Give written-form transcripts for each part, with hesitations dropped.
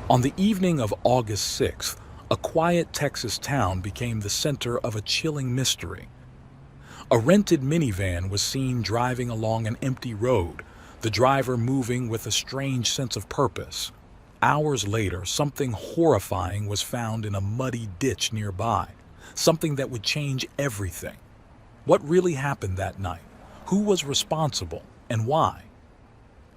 On the evening of August 6th, a quiet Texas town became the center of a chilling mystery. A rented minivan was seen driving along an empty road, the driver moving with a strange sense of purpose. Hours later, something horrifying was found in a muddy ditch nearby, something that would change everything. What really happened that night? Who was responsible, and why?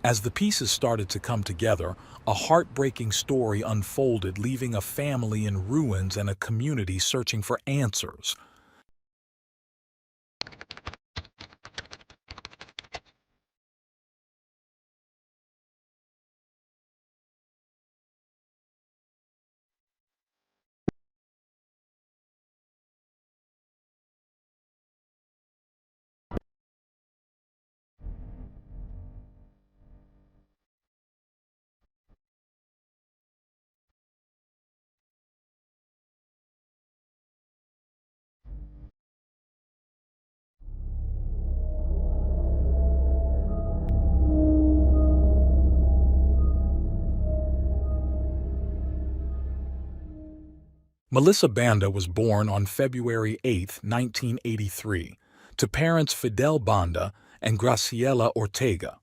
As the pieces started to come together, a heartbreaking story unfolded, leaving a family in ruins and a community searching for answers. Melissa Banda was born on February 8, 1983, to parents Fidel Banda and Graciela Ortega.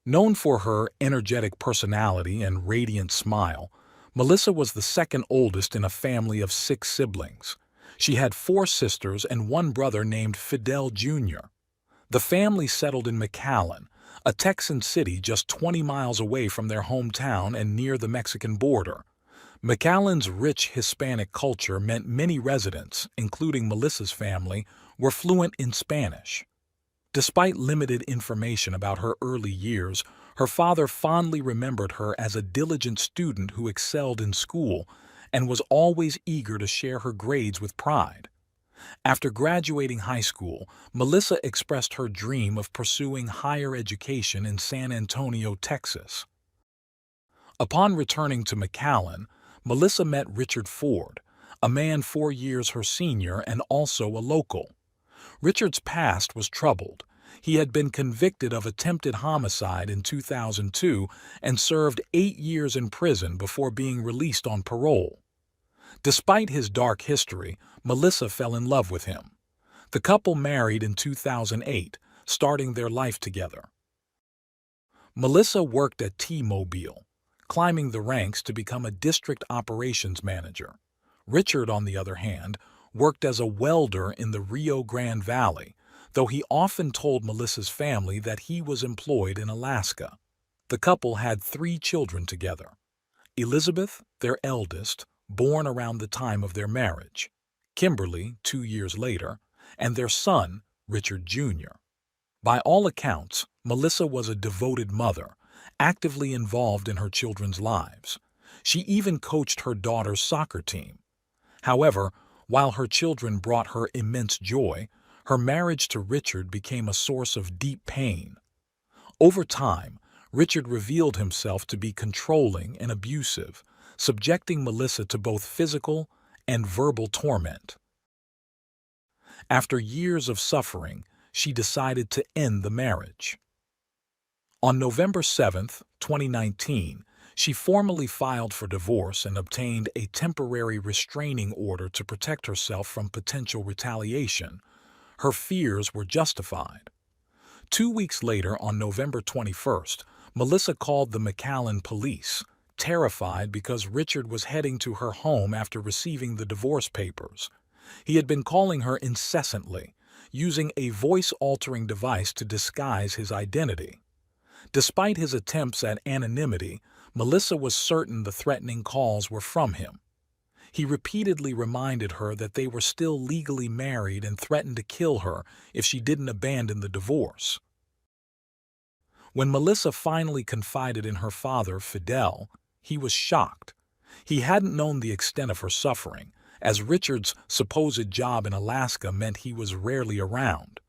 Known for her energetic personality and radiant smile, Melissa was the second oldest in a family of 6 siblings. She had 4 sisters and one brother named Fidel Jr. The family settled in McAllen, a Texan city just 20 miles away from their hometown and near the Mexican border. McAllen's rich Hispanic culture meant many residents, including Melissa's family, were fluent in Spanish. Despite limited information about her early years, her father fondly remembered her as a diligent student who excelled in school and was always eager to share her grades with pride. After graduating high school, Melissa expressed her dream of pursuing higher education in San Antonio, Texas. Upon returning to McAllen, Melissa met Richard Ford, a man 4 years her senior and also a local. Richard's past was troubled. He had been convicted of attempted homicide in 2002 and served 8 years in prison before being released on parole. Despite his dark history, Melissa fell in love with him. The couple married in 2008, starting their life together. Melissa worked at T-Mobile, climbing the ranks to become a district operations manager. Richard, on the other hand, worked as a welder in the Rio Grande Valley, though he often told Melissa's family that he was employed in Alaska. The couple had 3 children together. Elizabeth, their eldest, born around the time of their marriage, Kimberly, 2 years later, and their son, Richard Jr. By all accounts, Melissa was a devoted mother, actively involved in her children's lives. She even coached her daughter's soccer team. However, while her children brought her immense joy, her marriage to Richard became a source of deep pain. Over time, Richard revealed himself to be controlling and abusive, subjecting Melissa to both physical and verbal torment. After years of suffering, she decided to end the marriage. On November 7, 2019, she formally filed for divorce and obtained a temporary restraining order to protect herself from potential retaliation. Her fears were justified. 2 weeks later, on November 21st, Melissa called the McAllen police, terrified because Richard was heading to her home after receiving the divorce papers. He had been calling her incessantly, using a voice-altering device to disguise his identity. Despite his attempts at anonymity, Melissa was certain the threatening calls were from him. He repeatedly reminded her that they were still legally married and threatened to kill her if she didn't abandon the divorce. When Melissa finally confided in her father, Fidel, he was shocked. He hadn't known the extent of her suffering, as Richard's supposed job in Alaska meant he was rarely around.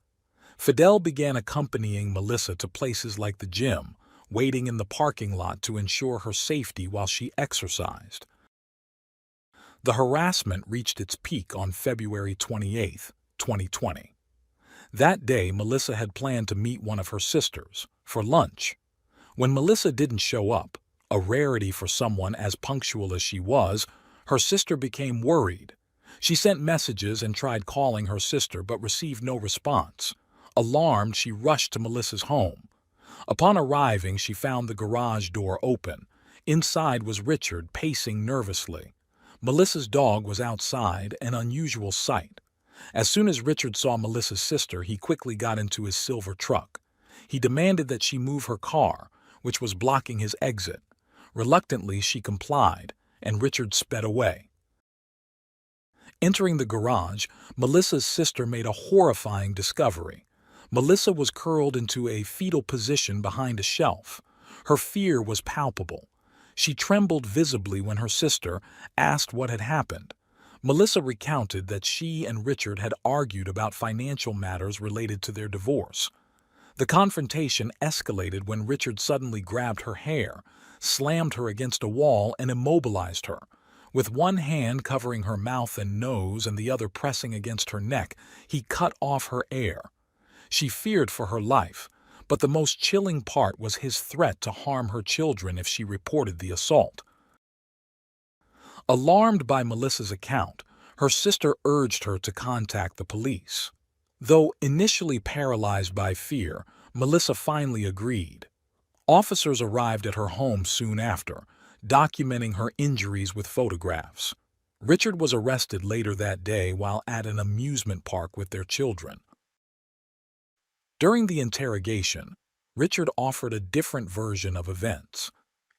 Fidel began accompanying Melissa to places like the gym, waiting in the parking lot to ensure her safety while she exercised. The harassment reached its peak on February 28, 2020. That day, Melissa had planned to meet one of her sisters for lunch. When Melissa didn't show up, A rarity for someone as punctual as she was, her sister became worried. She sent messages and tried calling her sister but received no response. Alarmed, she rushed to Melissa's home. Upon arriving, she found the garage door open. Inside was Richard, pacing nervously. Melissa's dog was outside, an unusual sight. As soon as Richard saw Melissa's sister, he quickly got into his silver truck. He demanded that she move her car, which was blocking his exit. Reluctantly, she complied, and Richard sped away. Entering the garage, Melissa's sister made a horrifying discovery. Melissa was curled into a fetal position behind a shelf. Her fear was palpable. She trembled visibly when her sister asked what had happened. Melissa recounted that she and Richard had argued about financial matters related to their divorce. The confrontation escalated when Richard suddenly grabbed her hair, slammed her against a wall, and immobilized her. With one hand covering her mouth and nose and the other pressing against her neck, he cut off her air. She feared for her life, but the most chilling part was his threat to harm her children if she reported the assault. Alarmed by Melissa's account, her sister urged her to contact the police. Though initially paralyzed by fear, Melissa finally agreed. Officers arrived at her home soon after, documenting her injuries with photographs. Richard was arrested later that day while at an amusement park with their children. During the interrogation, Richard offered a different version of events.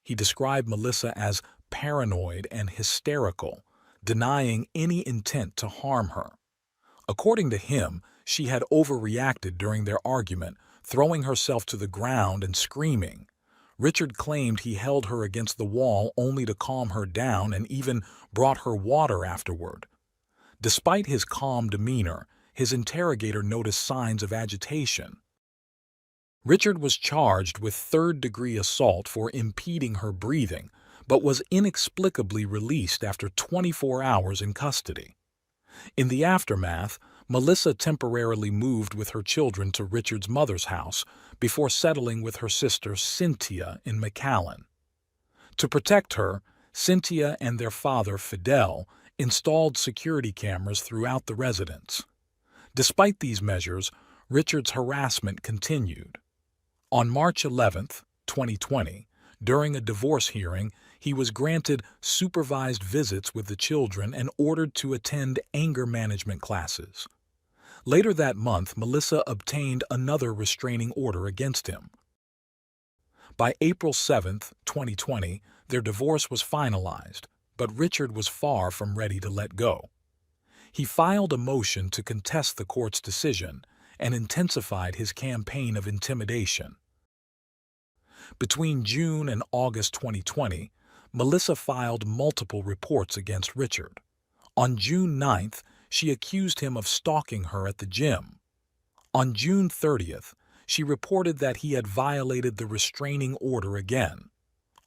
He described Melissa as paranoid and hysterical, denying any intent to harm her. According to him, she had overreacted during their argument, throwing herself to the ground and screaming. Richard claimed he held her against the wall only to calm her down and even brought her water afterward. Despite his calm demeanor, his interrogator noticed signs of agitation. Richard was charged with third-degree assault for impeding her breathing, but was inexplicably released after 24 hours in custody. In the aftermath, Melissa temporarily moved with her children to Richard's mother's house before settling with her sister Cynthia in McAllen. To protect her, Cynthia and their father, Fidel, installed security cameras throughout the residence. Despite these measures, Richard's harassment continued. On March 11, 2020, during a divorce hearing, he was granted supervised visits with the children and ordered to attend anger management classes. Later that month, Melissa obtained another restraining order against him. By April 7, 2020, their divorce was finalized, but Richard was far from ready to let go. He filed a motion to contest the court's decision and intensified his campaign of intimidation. Between June and August 2020, Melissa filed multiple reports against Richard. On June 9th, she accused him of stalking her at the gym. On June 30th, she reported that he had violated the restraining order again.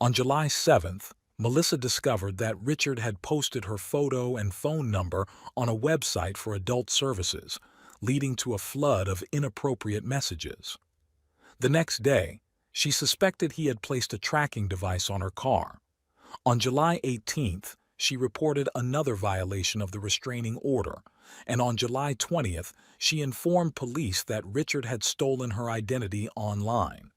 On July 7th, Melissa discovered that Richard had posted her photo and phone number on a website for adult services, leading to a flood of inappropriate messages. The next day, she suspected he had placed a tracking device on her car. On July 18th, she reported another violation of the restraining order, and on July 20th, she informed police that Richard had stolen her identity online.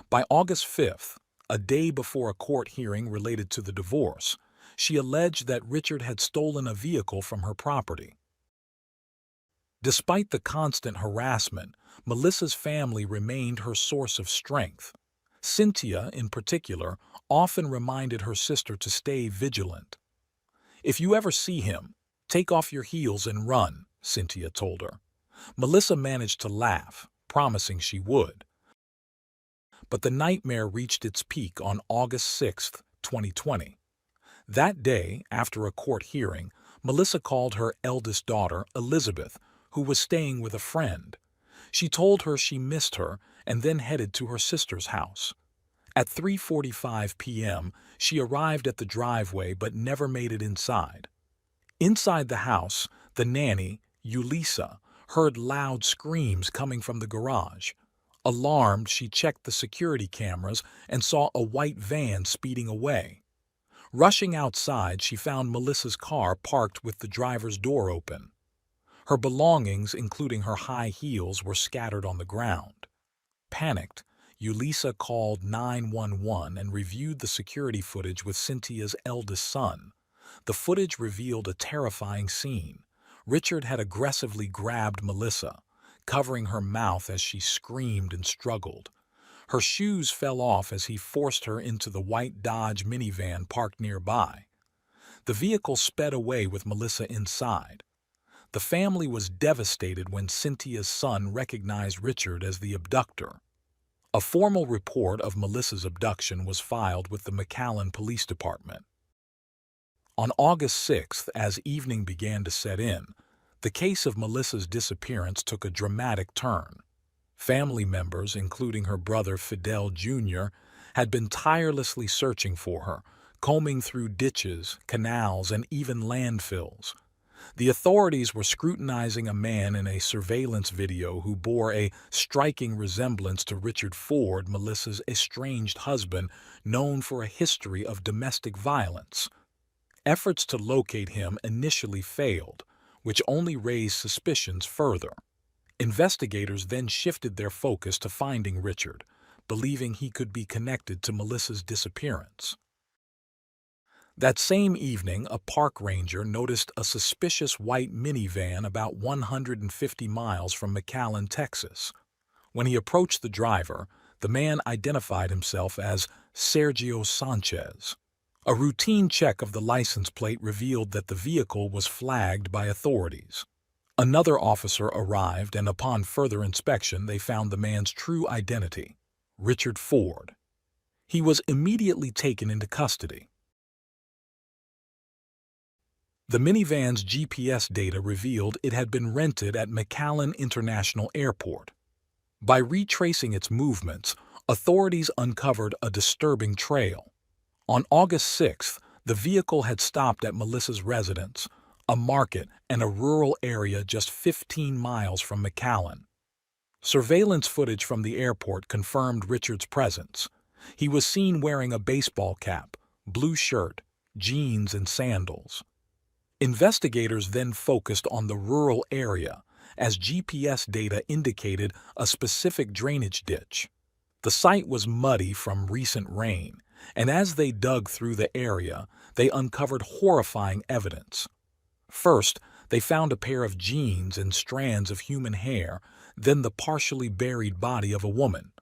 By August 5th, a day before a court hearing related to the divorce, she alleged that Richard had stolen a vehicle from her property. Despite the constant harassment, Melissa's family remained her source of strength. Cynthia, in particular, often reminded her sister to stay vigilant. "If you ever see him, take off your heels and run," Cynthia told her. Melissa managed to laugh, promising she would. But the nightmare reached its peak on August 6, 2020. That day, after a court hearing, Melissa called her eldest daughter, Elizabeth, who was staying with a friend. She told her she missed her and then headed to her sister's house. At 3:45 p.m., she arrived at the driveway but never made it inside. Inside the house, the nanny, Yulisa, heard loud screams coming from the garage. Alarmed, she checked the security cameras and saw a white van speeding away. Rushing outside, she found Melissa's car parked with the driver's door open. Her belongings, including her high heels, were scattered on the ground. Panicked, Yulisa called 911 and reviewed the security footage with Cynthia's eldest son. The footage revealed a terrifying scene. Richard had aggressively grabbed Melissa, covering her mouth as she screamed and struggled. Her shoes fell off as he forced her into the white Dodge minivan parked nearby. The vehicle sped away with Melissa inside. The family was devastated when Cynthia's son recognized Richard as the abductor. A formal report of Melissa's abduction was filed with the McAllen Police Department. On August 6th, as evening began to set in, the case of Melissa's disappearance took a dramatic turn. Family members, including her brother Fidel Jr., had been tirelessly searching for her, combing through ditches, canals, and even landfills. The authorities were scrutinizing a man in a surveillance video who bore a striking resemblance to Richard Ford, Melissa's estranged husband, known for a history of domestic violence. Efforts to locate him initially failed, which only raised suspicions further. Investigators then shifted their focus to finding Richard, believing he could be connected to Melissa's disappearance. That same evening, a park ranger noticed a suspicious white minivan about 150 miles from McAllen, Texas. When he approached the driver, the man identified himself as Sergio Sanchez. A routine check of the license plate revealed that the vehicle was flagged by authorities. Another officer arrived, and upon further inspection, they found the man's true identity, Richard Ford. He was immediately taken into custody. The minivan's GPS data revealed it had been rented at McAllen International Airport. By retracing its movements, authorities uncovered a disturbing trail. On August 6th, the vehicle had stopped at Melissa's residence, a market, and a rural area just 15 miles from McAllen. Surveillance footage from the airport confirmed Richard's presence. He was seen wearing a baseball cap, blue shirt, jeans, and sandals. Investigators then focused on the rural area, as GPS data indicated a specific drainage ditch. The site was muddy from recent rain, and as they dug through the area, they uncovered horrifying evidence. First, they found a pair of jeans and strands of human hair, then the partially buried body of a woman.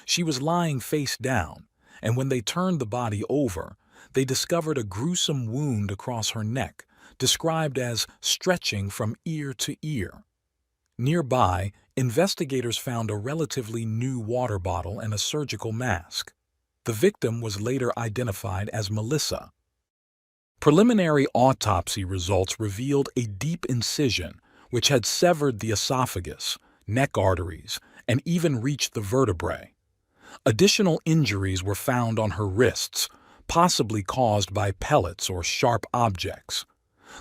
She was lying face down, and when they turned the body over, they discovered a gruesome wound across her neck, described as stretching from ear to ear. Nearby, investigators found a relatively new water bottle and a surgical mask. The victim was later identified as Melissa. Preliminary autopsy results revealed a deep incision which had severed the esophagus, neck arteries, and even reached the vertebrae. Additional injuries were found on her wrists, possibly caused by pellets or sharp objects.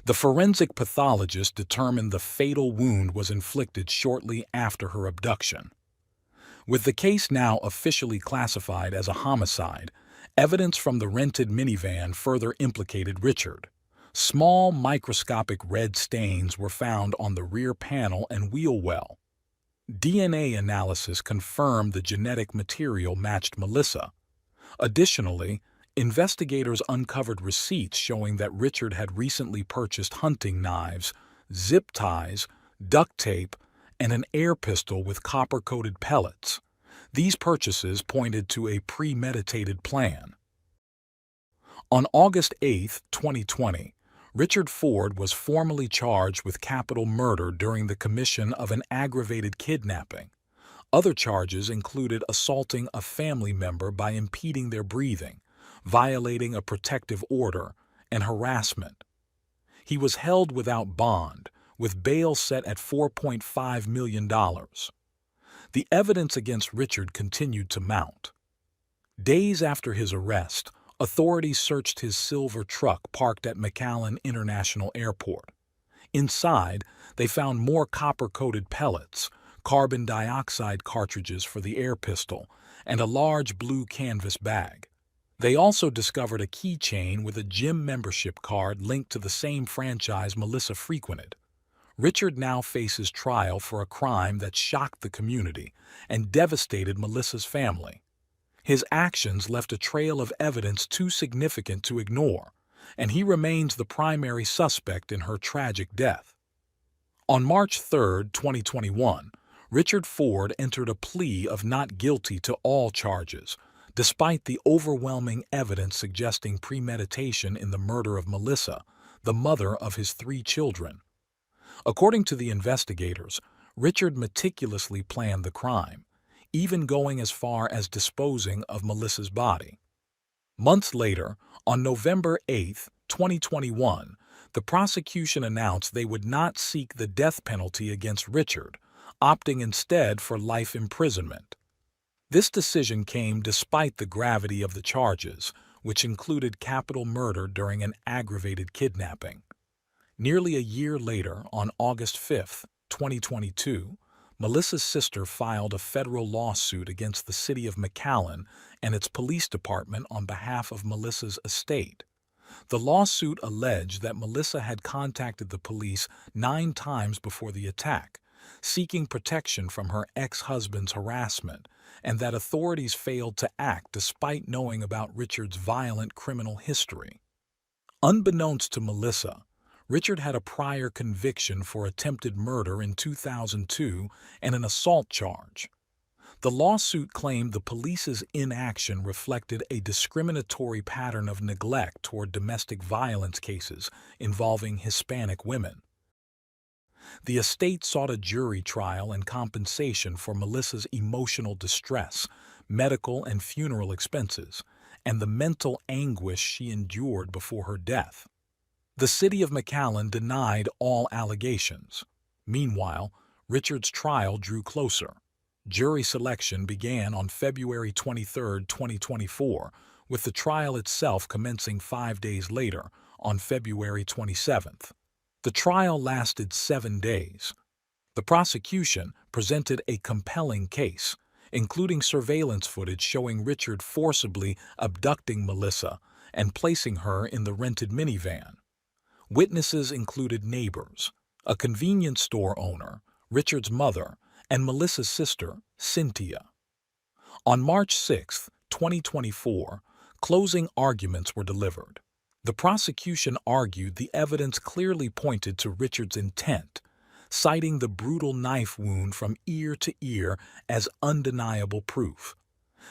The forensic pathologist determined the fatal wound was inflicted shortly after her abduction. With the case now officially classified as a homicide, evidence from the rented minivan further implicated Richard. Small microscopic red stains were found on the rear panel and wheel well. DNA analysis confirmed the genetic material matched Melissa. Additionally, investigators uncovered receipts showing that Richard had recently purchased hunting knives, zip ties, duct tape, and an air pistol with copper-coated pellets. These purchases pointed to a premeditated plan. On August 8, 2020, Richard Ford was formally charged with capital murder during the commission of an aggravated kidnapping. Other charges included assaulting a family member by impeding their breathing, violating a protective order, and harassment. He was held without bond, with bail set at $4.5 million. The evidence against Richard continued to mount. Days after his arrest, authorities searched his silver truck parked at McAllen International Airport. Inside, they found more copper-coated pellets, carbon dioxide cartridges for the air pistol, and a large blue canvas bag. They also discovered a keychain with a gym membership card linked to the same franchise Melissa frequented. Richard now faces trial for a crime that shocked the community and devastated Melissa's family. His actions left a trail of evidence too significant to ignore, and he remains the primary suspect in her tragic death. On March 3, 2021, Richard Ford entered a plea of not guilty to all charges, despite the overwhelming evidence suggesting premeditation in the murder of Melissa, the mother of his 3 children. According to the investigators, Richard meticulously planned the crime, even going as far as disposing of Melissa's body. Months later, on November 8, 2021, the prosecution announced they would not seek the death penalty against Richard, opting instead for life imprisonment. This decision came despite the gravity of the charges, which included capital murder during an aggravated kidnapping. Nearly a year later, on August 5, 2022, Melissa's sister filed a federal lawsuit against the city of McAllen and its police department on behalf of Melissa's estate. The lawsuit alleged that Melissa had contacted the police 9 times before the attack, seeking protection from her ex-husband's harassment, and that authorities failed to act despite knowing about Richard's violent criminal history. Unbeknownst to Melissa, Richard had a prior conviction for attempted murder in 2002 and an assault charge. The lawsuit claimed the police's inaction reflected a discriminatory pattern of neglect toward domestic violence cases involving Hispanic women. The estate sought a jury trial and compensation for Melissa's emotional distress, medical and funeral expenses, and the mental anguish she endured before her death. The city of McAllen denied all allegations. Meanwhile, Richard's trial drew closer. Jury selection began on February 23, 2024, with the trial itself commencing 5 days later, on February 27th. The trial lasted 7 days. The prosecution presented a compelling case, including surveillance footage showing Richard forcibly abducting Melissa and placing her in the rented minivan. Witnesses included neighbors, a convenience store owner, Richard's mother, and Melissa's sister, Cynthia. On March 6, 2024, closing arguments were delivered. The prosecution argued the evidence clearly pointed to Richard's intent, citing the brutal knife wound from ear to ear as undeniable proof.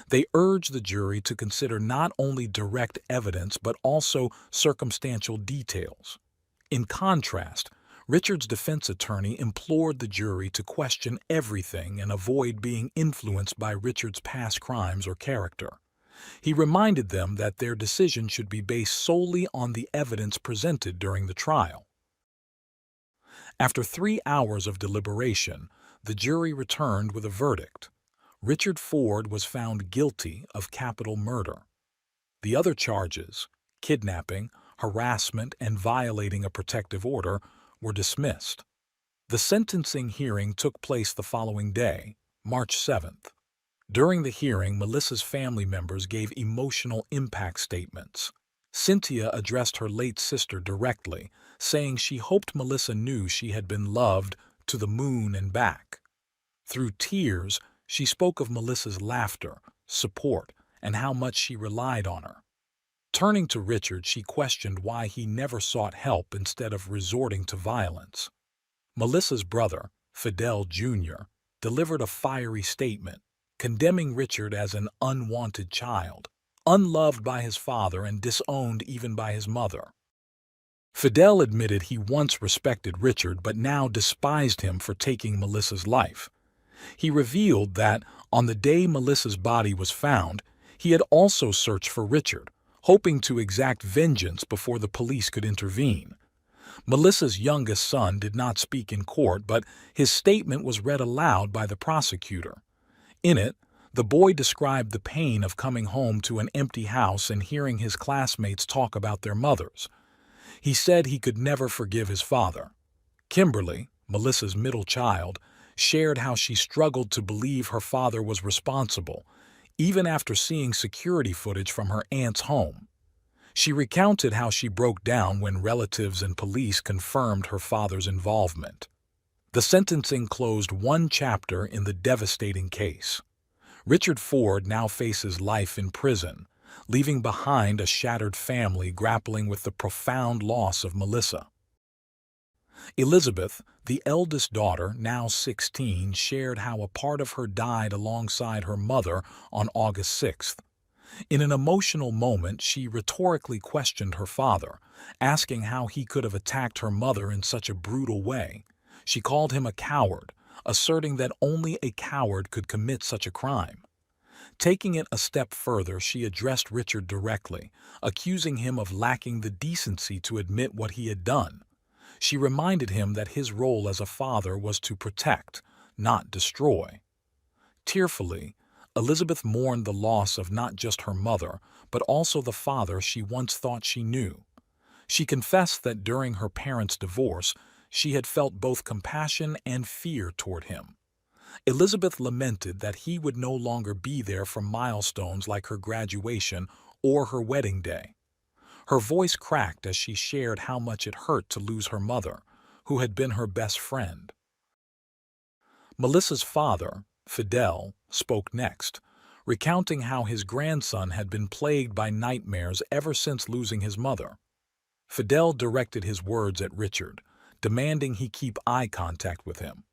They urged the jury to consider not only direct evidence but also circumstantial details. In contrast, Richard's defense attorney implored the jury to question everything and avoid being influenced by Richard's past crimes or character. He reminded them that their decision should be based solely on the evidence presented during the trial. After 3 hours of deliberation, the jury returned with a verdict. Richard Ford was found guilty of capital murder. The other charges, kidnapping, harassment, and violating a protective order, were dismissed. The sentencing hearing took place the following day, March 7th. During the hearing, Melissa's family members gave emotional impact statements. Cynthia addressed her late sister directly, saying she hoped Melissa knew she had been loved to the moon and back. Through tears, she spoke of Melissa's laughter, support, and how much she relied on her. Turning to Richard, she questioned why he never sought help instead of resorting to violence. Melissa's brother, Fidel Jr., delivered a fiery statement, condemning Richard as an unwanted child, unloved by his father and disowned even by his mother. Fidel admitted he once respected Richard but now despised him for taking Melissa's life. He revealed that, on the day Melissa's body was found, he had also searched for Richard, hoping to exact vengeance before the police could intervene. Melissa's youngest son did not speak in court, but his statement was read aloud by the prosecutor. In it, the boy described the pain of coming home to an empty house and hearing his classmates talk about their mothers. He said he could never forgive his father. Kimberly, Melissa's middle child, shared how she struggled to believe her father was responsible, even after seeing security footage from her aunt's home. She recounted how she broke down when relatives and police confirmed her father's involvement. The sentencing closed one chapter in the devastating case. Richard Ford now faces life in prison, leaving behind a shattered family grappling with the profound loss of Melissa. Elizabeth, the eldest daughter, now 16, shared how a part of her died alongside her mother on August 6th. In an emotional moment, she rhetorically questioned her father, asking how he could have attacked her mother in such a brutal way. She called him a coward, asserting that only a coward could commit such a crime. Taking it a step further, she addressed Richard directly, accusing him of lacking the decency to admit what he had done. She reminded him that his role as a father was to protect, not destroy. Tearfully, Elizabeth mourned the loss of not just her mother, but also the father she once thought she knew. She confessed that during her parents' divorce, she had felt both compassion and fear toward him. Elizabeth lamented that he would no longer be there for milestones like her graduation or her wedding day. Her voice cracked as she shared how much it hurt to lose her mother, who had been her best friend. Melissa's father, Fidel, spoke next, recounting how his grandson had been plagued by nightmares ever since losing his mother. Fidel directed his words at Richard, demanding he keep eye contact with him.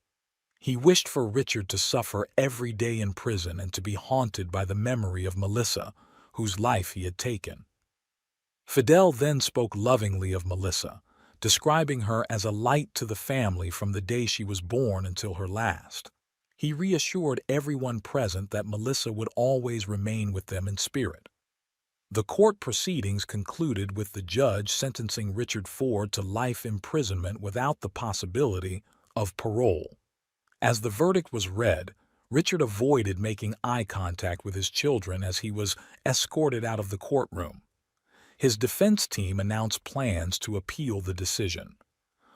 He wished for Richard to suffer every day in prison and to be haunted by the memory of Melissa, whose life he had taken. Fidel then spoke lovingly of Melissa, describing her as a light to the family from the day she was born until her last. He reassured everyone present that Melissa would always remain with them in spirit. The court proceedings concluded with the judge sentencing Richard Ford to life imprisonment without the possibility of parole. As the verdict was read, Richard avoided making eye contact with his children as he was escorted out of the courtroom. His defense team announced plans to appeal the decision.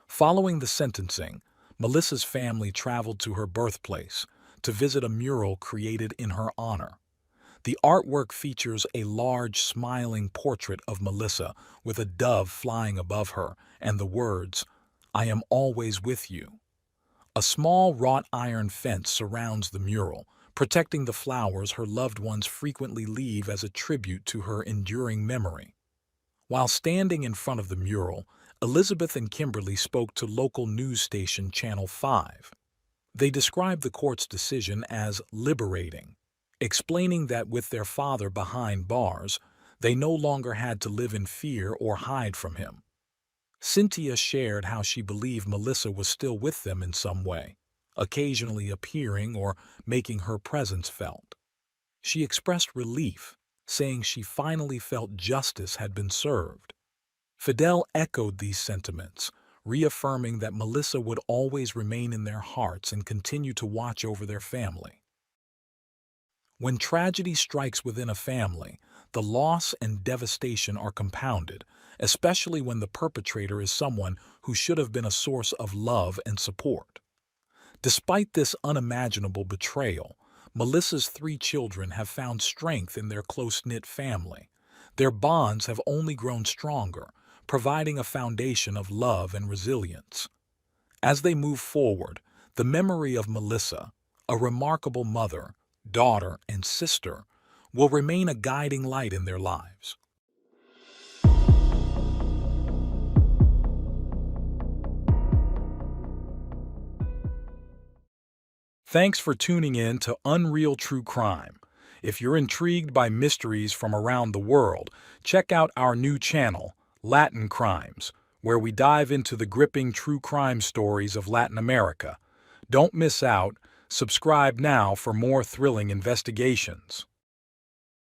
Following the sentencing, Melissa's family traveled to her birthplace to visit a mural created in her honor. The artwork features a large, smiling portrait of Melissa with a dove flying above her and the words, "I am always with you." A small wrought iron fence surrounds the mural, protecting the flowers her loved ones frequently leave as a tribute to her enduring memory. While standing in front of the mural, Elizabeth and Kimberly spoke to local news station Channel 5. They described the court's decision as liberating, explaining that with their father behind bars, they no longer had to live in fear or hide from him. Cynthia shared how she believed Melissa was still with them in some way, occasionally appearing or making her presence felt. She expressed relief, saying she finally felt justice had been served. Fidel echoed these sentiments, reaffirming that Melissa would always remain in their hearts and continue to watch over their family. When tragedy strikes within a family, the loss and devastation are compounded, especially when the perpetrator is someone who should have been a source of love and support. Despite this unimaginable betrayal, Melissa's 3 children have found strength in their close-knit family. Their bonds have only grown stronger, providing a foundation of love and resilience. As they move forward, the memory of Melissa, a remarkable mother, daughter, and sister, will remain a guiding light in their lives. Thanks for tuning in to Unreal True Crime. If you're intrigued by mysteries from around the world, check out our new channel, Latin Crimes, where we dive into the gripping true crime stories of Latin America. Don't miss out. Subscribe now for more thrilling investigations.